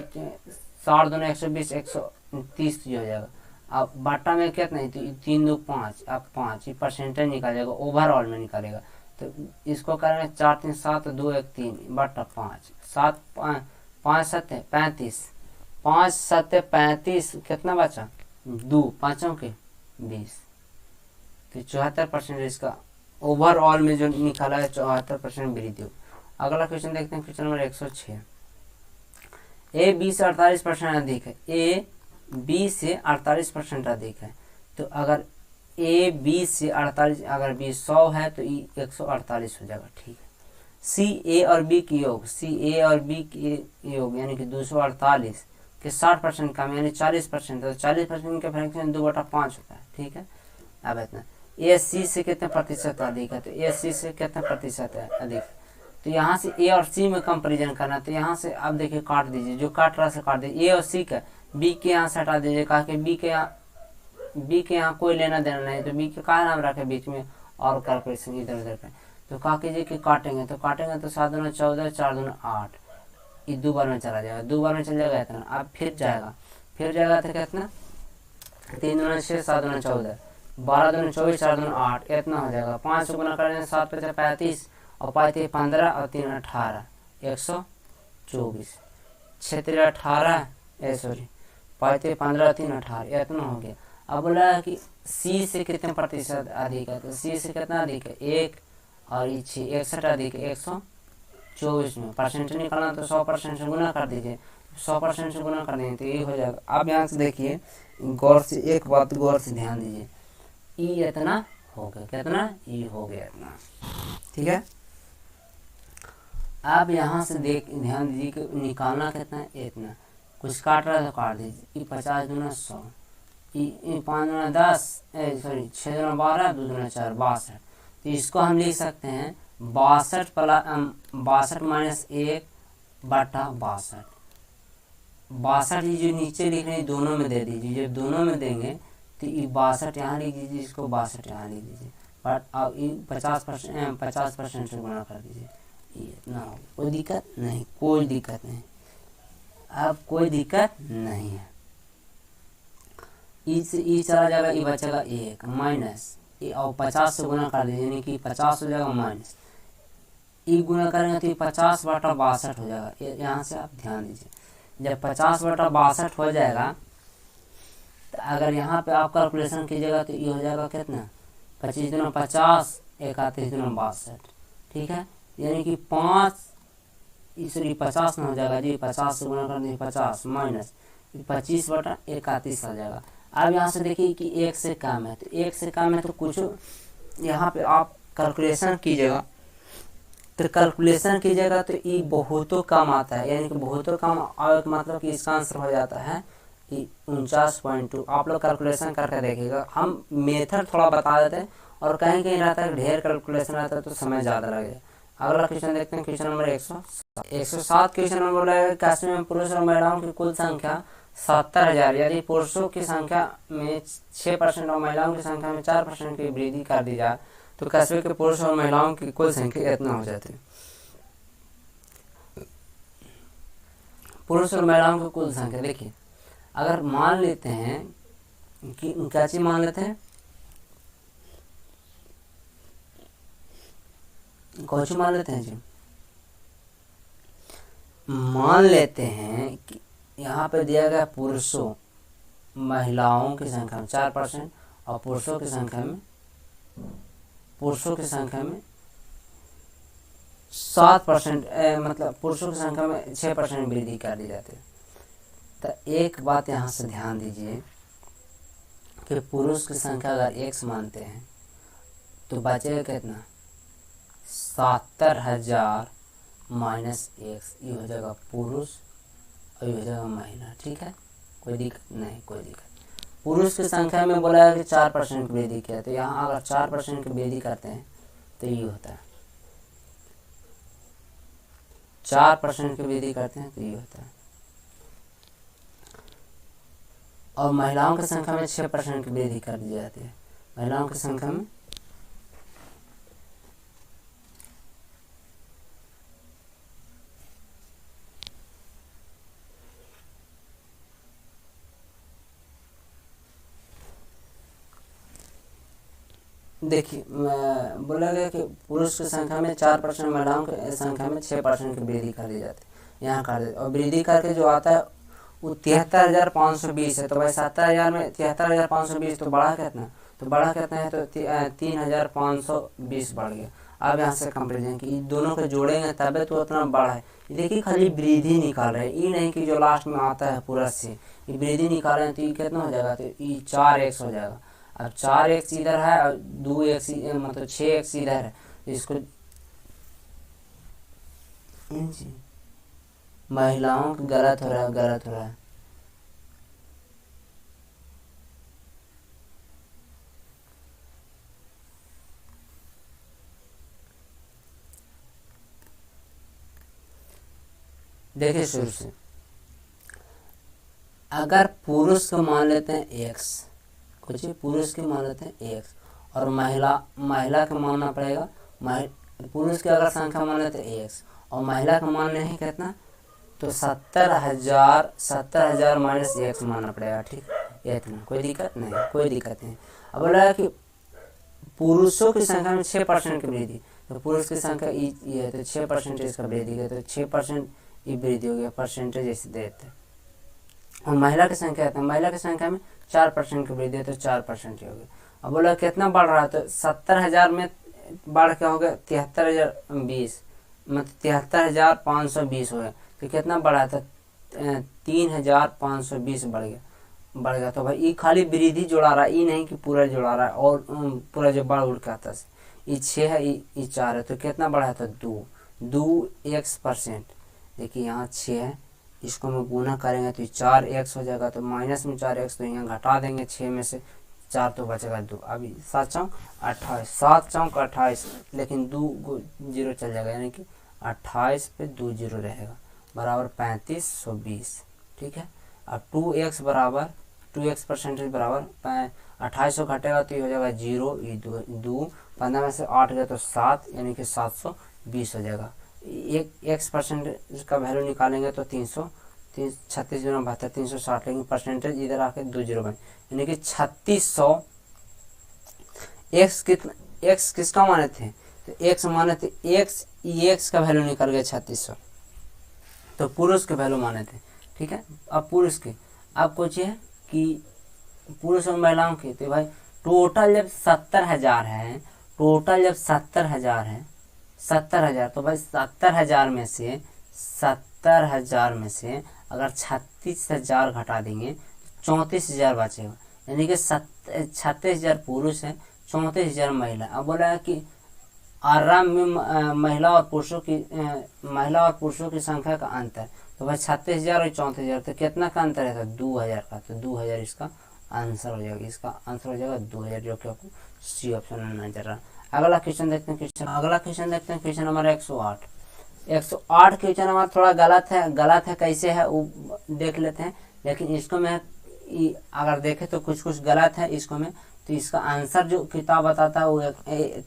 60×2 120 130 हो जाएगा। अब बाटा में कितना है, तो 3×2 5, अब 5 ये परसेंटेज निकालेगा, ओवरऑल में निकालेगा, तो इसको करेंगे 4×3 7 2 1 3 बटा 5, 7 5 7 35, 5 7 35, कितना बचा 2, 5 के 20, तो 74% इसका ओवरऑल में जो निकाला है 74% वृद्धि हो। अगला क्वेश्चन देखते हैं, क्वेश्चन नंबर 106, ए बी से 48% अधिक है, ए बी से 48% अधिक है, तो अगर ए बी से 48, अगर बी 100 है तो ई 148 हो जाएगा, ठीक है। सी ए और बी की योग, सी ए और बी की योग यानी कि 248 के 60% कम यानी 40%, तो 40% का फ्रैक्शन 2/5 होता है, ठीक है। अब इतना ए सी से कितने प्रतिशत अधिक है, तो ए सी से कितने प्रतिशत है अधिक, तो यहाँ से ए और सी में कंपेरिजन करना, तो यहाँ से अब देखिए काट दीजिए, जो काट रहा से काट दीजिए, ए और सी का, बी के यहाँ से हटा दीजिए, कहा कि बी के यहाँ कोई लेना देना नहीं, तो बी के का नाम रखे बीच में और कैलकुलेशन इधर उधर का, तो कहा कीजिए कि काटेंगे तो 7 दूना 14 4 दूना 8, ये 2 बार में चला जाएगा, 2 बार में चल जाएगा इतना। अब फिर जाएगा तो कितना 3 दूना 6 7 दूना 14 12 दूना 24 4 दूना 8, इतना हो जाएगा। 5 गुना करेंगे 7 × 5 = 35 और 5 × 15 और 3 × 18 124, 6 × 18 सॉरी 5 × 15 3 × 18, इतना हो गया। अब बोला है कि सी से कितने प्रतिशत अधिक है, तो सी से कितना अधिक है 1 और ये 6 61 अधिक है 124 में। परसेंट निकालना तो 100% से गुना कर दीजिए, 100% से गुना कर देंगे तो ये हो जाएगा। अब यहाँ से देखिए गौर से, एक बात गौर से ध्यान दीजिए, ई इतना हो गया, कितना ई हो गया इतना, ठीक है। अब यहाँ से ध्यान दीजिए कि निकालना कितना है इतना, कुछ काट रहा है तो काट दीजिए, 50 दूना 100, 5 दूना 10 सॉरी 6 दूना 12 2 दूना 4 62, तो इसको हम लिख सकते हैं 62 माइनस 1 बटा 62। 62 ये जो नीचे लिख रहे हैं दोनों में दे दीजिए, जब दोनों में देंगे तो ये 62 यहाँ लिख दीजिए, इसको 62 यहाँ लिख दीजिए, बट अब 50% से गुणा कर दीजिए, ये इतना हो, कोई दिक्कत नहीं, कोई दिक्कत नहीं, अब कोई दिक्कत नहीं है। ई से ई चला जाएगा, ई बचेगा 1 माइनस और 50 से गुना कर दीजिए, यानी कि 50 हो जाएगा माइनस ई गुना करेंगे तो 50 बटा 62 हो जाएगा। यहाँ से आप ध्यान दीजिए, जब 50 बटा 62 हो जाएगा तो अगर यहाँ पे आप कैलकुलेशन कीजिएगा तो ये हो जाएगा कितना 25 दूना 50 31 दूना 62, ठीक है। यानी कि 5 सॉरी 50 में हो जाएगा जी, 50 से गुना कर दीजिए 50 माइनस 25 बटा 31 आ जाएगा। अब यहाँ से देखिए कि 1 से कम है, तो 1 से कम है तो कुछ यहाँ पे आप कैलकुलेशन कीजिएगा, तो कैलकुलेशन कीजिएगा तो ये बहुतों कम आता है, यानी कि बहुतों कम मतलब कि इसका आंसर हो जाता है 49.2। आप लोग कैलकुलेशन करके देखिएगा, हम मेथड थोड़ा बता देते हैं और कहीं कहीं रहता है ढेर कैलकुलेशन रहता है तो समय ज़्यादा लगेगा। अगला क्वेश्चन देखते हैं, क्वेश्चन नंबर 107 क्वेश्चन नंबर बोला है काशी में पुरुष और महिलाओं की कुल संख्या 70,000, यदि पुरुषों की संख्या में 6% और महिलाओं की संख्या में 4% की वृद्धि कर दी जाए तो कस्बे के पुरुष और महिलाओं की कुल संख्या इतना हो जाती है। पुरुष और महिलाओं की कुल संख्या देखिए, अगर मान लेते हैं कि क्या चीज मान लेते हैं, कौन सी मान लेते हैं जी, मान लेते हैं कि यहाँ पे दिया गया पुरुषों महिलाओं की संख्या में 4% और पुरुषों की संख्या में 7%, मतलब पुरुषों की संख्या में 6% वृद्धि कर दी जाती है। तो एक बात यहाँ से ध्यान दीजिए कि पुरुष की संख्या अगर x मानते हैं तो बचेगा कितना, 70,000 माइनस x, ये हो जाएगा पुरुष और ये हो जाएगा महिला। ठीक है, कोई दिक्कत नहीं, कोई दिक्कत। पुरुष की संख्या में बोला है कि 4% की वृद्धि किया, तो यहाँ अगर 4% की वृद्धि करते हैं तो ये होता है, 4% की वृद्धि करते हैं तो ये होता है। और महिलाओं की संख्या में 6% की वृद्धि कर दी जाती है। महिलाओं की संख्या में देखिए बोला गया कि पुरुष की संख्या में 4%, महिलाओं की संख्या में 6% की वृद्धि कर दी जाती है, यहाँ कर दी। और वृद्धि करके जो आता है वो 73,520 है। तो भाई 70,000 में 73,520 तो बढ़ा कितना, तो बढ़ा कितना है, तो 3,520 बढ़ गया। अब यहाँ से कंपेरिजन की दोनों को जोड़ेंगे तब तो उतना बढ़ा है। देखिए खाली वृद्धि निकाल रहे हैं, ये नहीं कि जो लास्ट में आता है पूरा से, ये वृद्धि निकाल रहे हैं। तो ये कितना हो जाएगा, तो ये 4x हो जाएगा। अब 4x इधर है और 2x मतलब 6x इधर है, तो इसको महिलाओं की गलत हो रहा है, गलत हो रहा है। देखिए शुरू से, अगर पुरुष को मान लेते हैं x, कुछ पुरुष के मान लेते हैं x, और महिला का मानना पड़ेगा, पुरुष की अगर संख्या मान लेते हैं x और महिला का मान नहीं कितना, तो 70,000 माइनस x मानना पड़ेगा। ठीक है, इतना कोई दिक्कत नहीं, कोई दिक्कत नहीं। अब बोला है कि पुरुषों की संख्या में 6% की वृद्धि, तो पुरुष की संख्या ये है तो 6% इसका वृद्धि है, तो 6% ये वृद्धि हो गया, परसेंटेज ऐसे देते हैं। और महिला की संख्या है, तो महिला की संख्या में 4% की वृद्धि है, तो 4% ही हो गया। अब बोला कितना बढ़ रहा है, तो 70,000 में बढ़ के हो गया 73,020, मतलब 73,520 हो गया। तो कितना बढ़ा था, 3,520 बढ़ गया। तो भाई ये खाली वृद्धि जोड़ा रहा है, ये नहीं कि पूरा जोड़ा रहा है। और पूरा जो बढ़ उड़ के आता है, ये 6 है, ये 4 है, तो कितना बढ़ा था, 2x%। देखिए यहाँ 6 है, इसको हम गुना करेंगे तो 4x हो जाएगा, तो माइनस में 4x, तो यहाँ घटा देंगे 6 में से 4 तो बचेगा 2। अभी 7 चौक 28, 7 चौक 28, लेकिन 2 जीरो चल जाएगा, यानी कि 28 पे 2 जीरो रहेगा, बराबर 3520। ठीक है, अब 2x बराबर 2x परसेंटेज बराबर 2800 घटेगा तो ये हो जाएगा 0, ये 2 15 में से 8 गया तो 7, यानी कि 720 हो जाएगा। एक x परसेंटेज का वैल्यू निकालेंगे तो 36 गुना 72, 360, लेकिन परसेंटेज इधर आके 2 जीरो बने, यानी कि 3600। x किसका माने थे, तो x माने थे x का वैल्यू निकल गया 3600, तो पुरुष के वैल्यू माने थे। ठीक है, अब पुरुष के, अब कुछ है कि पुरुष और महिलाओं के, तो भाई टोटल जब 70,000 है, टोटल जब 70,000 है, 70,000, तो भाई 70,000 में से अगर 36,000 घटा देंगे 34,000 बचेगा, यानी कि 36,000 पुरुष है, 34,000 महिला। अब बोला है कि आराम में महिला और पुरुषों की संख्या का अंतर, तो भाई 36,000 और 34,000, तो कितना का अंतर है, तो 2,000 का, तो 2,000 इसका आंसर हो जाएगा, इसका आंसर हो जाएगा 2,000, जो कि आपको सी ऑप्शन में नजर रहा। अगला क्वेश्चन देखते हैं, क्वेश्चन नंबर 108। 108 क्वेश्चन हमारा थोड़ा गलत है, कैसे है वो देख लेते हैं। लेकिन इसको मैं अगर देखें तो कुछ गलत है इसको में, तो इसका आंसर जो किताब बताता है वो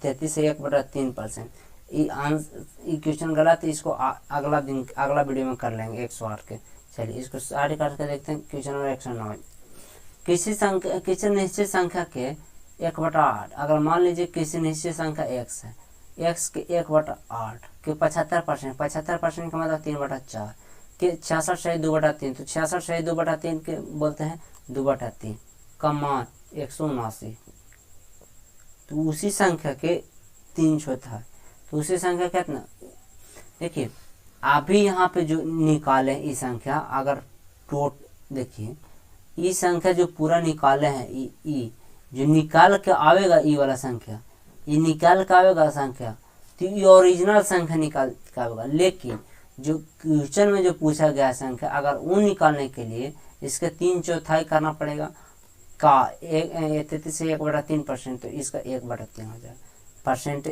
33 से 1/3%। ये क्वेश्चन गलत है, इसको अगला वीडियो में कर लेंगे 108 के। चलिए इसको आगे करके देखते हैं। क्वेश्चन नंबर 109, किसी निश्चित संख्या के 1/8, अगर मान लीजिए किसी निश्चित संख्या x है, x के 1/8 के 75%, 75% का मतलब 3/4 के 66 सही 2/3, तो 66 सही 2/3 के बोलते हैं 2/3 का मान 179। तो उसी संख्या के 3 चौथा है, तो उसी संख्या कितना, देखिए अभी यहाँ पे जो निकाले इस संख्या, अगर देखिए ये संख्या जो पूरा निकाले हैं, ई जो निकाल के आवेगा, ई वाला संख्या ये निकाल के आवेगा संख्या, तो ये ओरिजिनल संख्या निकाल के आवेगा। लेकिन जो क्वेश्चन में जो पूछा गया संख्या, अगर वो निकालने के लिए इसके 3 चौथाई करना पड़ेगा का 33 से 1/3%, तो इसका 1/3 हो जाएगा परसेंट।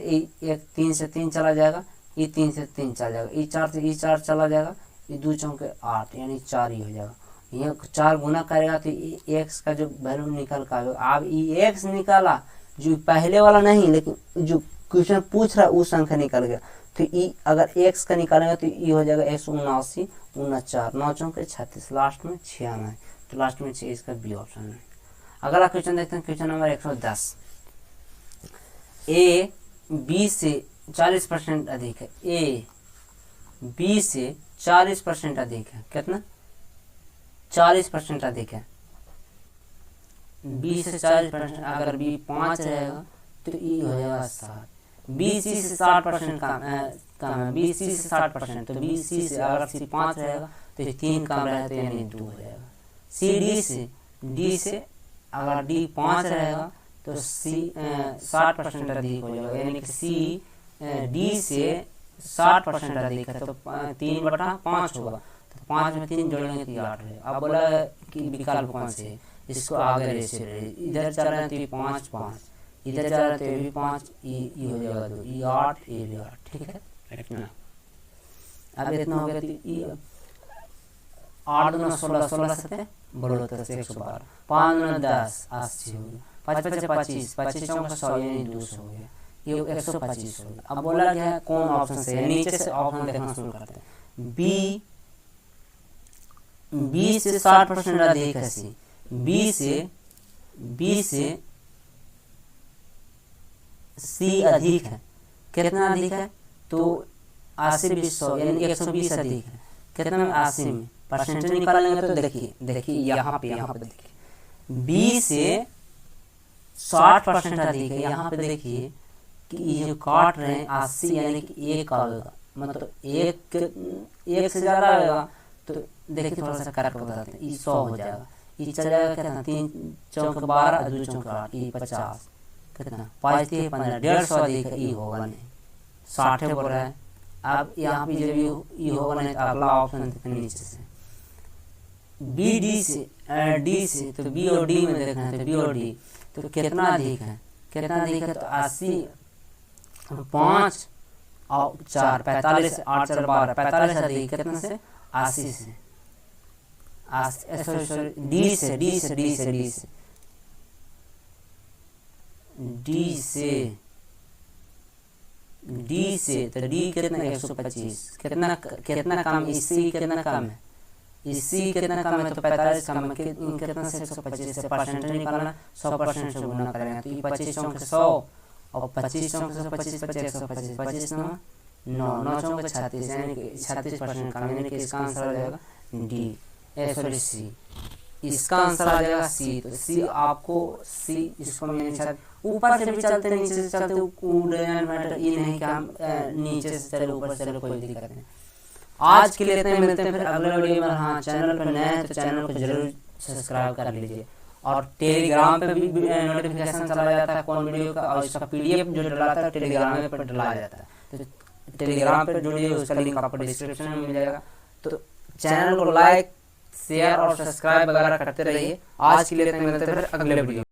3 से 3 चला जाएगा, ये 3 से 3 चला जाएगा, ये 4 से 4 चला जाएगा, ये 2 चौके 8 यानी 4 ही हो जाएगा। ये 4 गुना करेगा तो एक्स का जो वैल्यू निकल कर आएगा। अब ये एक्स निकाला जो पहले वाला नहीं, लेकिन जो क्वेश्चन पूछ रहा है वो संख्या निकल गया, तो ई अगर एक्स का निकालेगा तो ये हो जाएगा 179, 49, 9 चौके 36, लास्ट में 96, तो लास्ट में 6 इसका बी ऑप्शन है। अगला क्वेश्चन देखते हैं, क्वेश्चन नंबर 110, ए बी से 40% अधिक है, ए बी से 40% अधिक है, कितना 40% अधिक है, बी से 40%, अगर बी 5 रहेगा तो ई हो जाएगा 7, बी सी से 60% कम है, बी सी से 60%, तो बी सी से अगर सी 5 रहेगा तो 3 कम रहेगा, तो यानी 2 हो जाएगा। सी डी से अगर डी 5 रहेगा तो सी 60% अधिक हो जाएगा, यानी कि सी डी से 60% अधिक है, तो 3/5 होगा, तो 5 में 3 जोड़ेंगे तो 8 है। अब बोला कि विकल्प कौन से, इसको आगे रेशियो इधर चल रहे हैं तो ये 5 5, इधर चल रहा है तो ये भी 5, ये हो जाएगा 2, ये 8, ये भी 8, ठीक है। अब इतना हो गया, तो 8 दूना 16, 16 7 बोलो तो 112, 5 दूना 10 80 हो गया, 5 5 25, 25 चौका 100 यानी 200 हो गया, ये 125 हो गया। अब बोला गया है कौन ऑप्शन से, नीचे से ऑप्शन देखना शुरू करते हैं। बी से 60% अधिक है, सी बी से सी अधिक है, कितना अधिक है, तो 80 20 100 यानी 120 अधिक है, कितना में 80 में परसेंटेज निकालेंगे तो देखिए यहाँ पे देखिए बी से 60% अधिक है। यहाँ पे देखिए कि ये जो काट रहे हैं 80 यानी कि 1 आएगा, मतलब 1 से ज़्यादा आएगा, तो देखिए थोड़ा सा करेक्ट बताते हैं, ये 100 हो जाएगा, ये चल जाएगा कितना 3 चौके 12, 2 चौके 8, ये 50, कितना 5 3 15, 150 अधिक है, ये होगा नहीं, 60 बोल रहा है। अब यहाँ पे जब ये होगा नहीं तो अगला ऑप्शन नीचे से डी से तो बी और डी में देखना है, तो बी और डी तो कितना अधिक है, तो 80 5 और 4 45, 8 4 12, 45 अधिक कितना से 80 से, सॉरी डी से तो डी कितना 125, कितना कम, इससे कितना कम है, इससी कितना कम है, तो 45 कम है, कितना से 125 से परसेंटेज निकालना 100% से गुना करेंगे, तो ये 25 चौके 100 और 25 चौके 125 125 25 9 चौके 36 यानी कि 36% कम, यानी कि इसका आंसर आ जाएगा डी, सॉरी सी, इसका आंसर आ जाएगा सी। तो सी आपको सी, इसको मैंने ऊपर से भी चलते नीचे से चलते मैटर, ये नहीं कि हम नीचे से चले ऊपर से चले, कोई दिक्कत नहीं। आज के लिए इतने मिलते हैं फिर अगले वीडियो में। हाँ, चैनल पर नए हैं तो चैनल को जरूर सब्सक्राइब कर लीजिए, और टेलीग्राम पे भी नोटिफिकेशन चला जाता है कौन वीडियो का, और इसका PDF जो डलाता है टेलीग्राम पर डलाया जाता है, तो टेलीग्राम पर जुड़िए, उसका लिंक आपको डिस्क्रिप्शन में मिल जाएगा। तो चैनल को लाइक शेयर और सब्सक्राइब वगैरह करते रहिए। आज के लिए इतने मिलते हैं फिर अगले वीडियो।